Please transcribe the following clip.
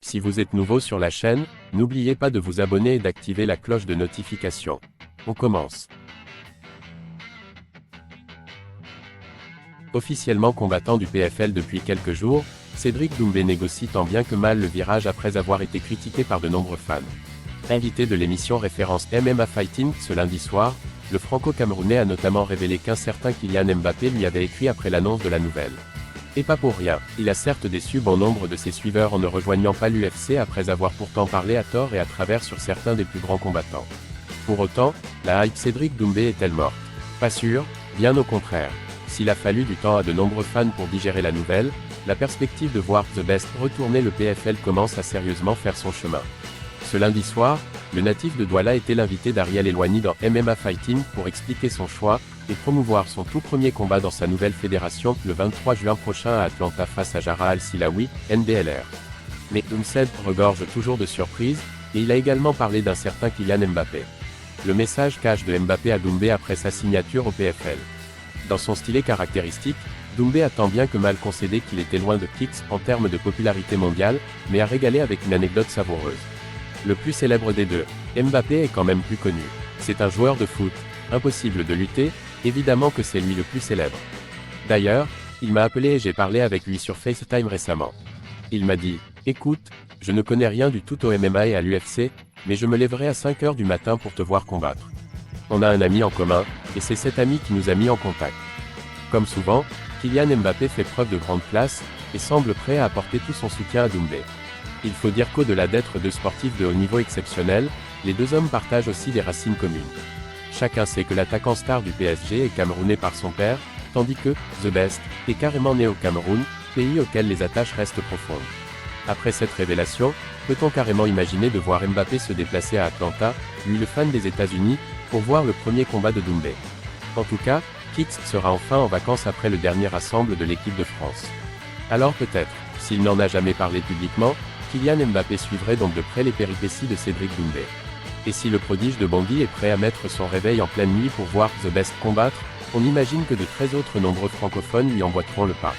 Si vous êtes nouveau sur la chaîne, n'oubliez pas de vous abonner et d'activer la cloche de notification. On commence. Officiellement combattant du PFL depuis quelques jours, Cédric Doumbé négocie tant bien que mal le virage après avoir été critiqué par de nombreux fans. Invité de l'émission référence MMA Fighting ce lundi soir, le franco-camerounais a notamment révélé qu'un certain Kylian Mbappé lui avait écrit après l'annonce de la nouvelle. Et pas pour rien, il a certes déçu bon nombre de ses suiveurs en ne rejoignant pas l'UFC après avoir pourtant parlé à tort et à travers sur certains des plus grands combattants. Pour autant, la hype Cédric Doumbé est-elle morte? Pas sûr, bien au contraire. S'il a fallu du temps à de nombreux fans pour digérer la nouvelle, la perspective de voir The Best retourner le PFL commence à sérieusement faire son chemin. Ce lundi soir, le natif de Douala était l'invité d'Ariel Elwani dans MMA Fighting pour expliquer son choix et promouvoir son tout premier combat dans sa nouvelle fédération le 23 juin prochain à Atlanta face à Jara Al-Silawi, NBLR. Mais Doumsed regorge toujours de surprises, et il a également parlé d'un certain Kylian Mbappé. Le message cache de Mbappé à Doumbé après sa signature au PFL. Dans son stylet caractéristique, Doumbé a tant bien que mal concédé qu'il était loin de Kicks en termes de popularité mondiale, mais a régalé avec une anecdote savoureuse. Le plus célèbre des deux, Mbappé est quand même plus connu. C'est un joueur de foot, impossible de lutter, évidemment que c'est lui le plus célèbre. D'ailleurs, il m'a appelé et j'ai parlé avec lui sur FaceTime récemment. Il m'a dit, écoute, je ne connais rien du tout au MMA et à l'UFC, mais je me lèverai à 5 h du matin pour te voir combattre. On a un ami en commun, et c'est cet ami qui nous a mis en contact. Comme souvent, Kylian Mbappé fait preuve de grande classe, et semble prêt à apporter tout son soutien à Doumbé. Il faut dire qu'au-delà d'être deux sportifs de haut niveau exceptionnels, les deux hommes partagent aussi des racines communes. Chacun sait que l'attaquant star du PSG est camerounais par son père, tandis que The Best est carrément né au Cameroun, pays auquel les attaches restent profondes. Après cette révélation, peut-on carrément imaginer de voir Mbappé se déplacer à Atlanta, lui le fan des États-Unis, pour voir le premier combat de Doumbé? En tout cas, Kicks sera enfin en vacances après le dernier rassemble de l'équipe de France. Alors peut-être, s'il n'en a jamais parlé publiquement, Kylian Mbappé suivrait donc de près les péripéties de Cédric Doumbé. Et si le prodige de Bondy est prêt à mettre son réveil en pleine nuit pour voir The Best combattre, on imagine que de très autres nombreux francophones lui emboîteront le pas.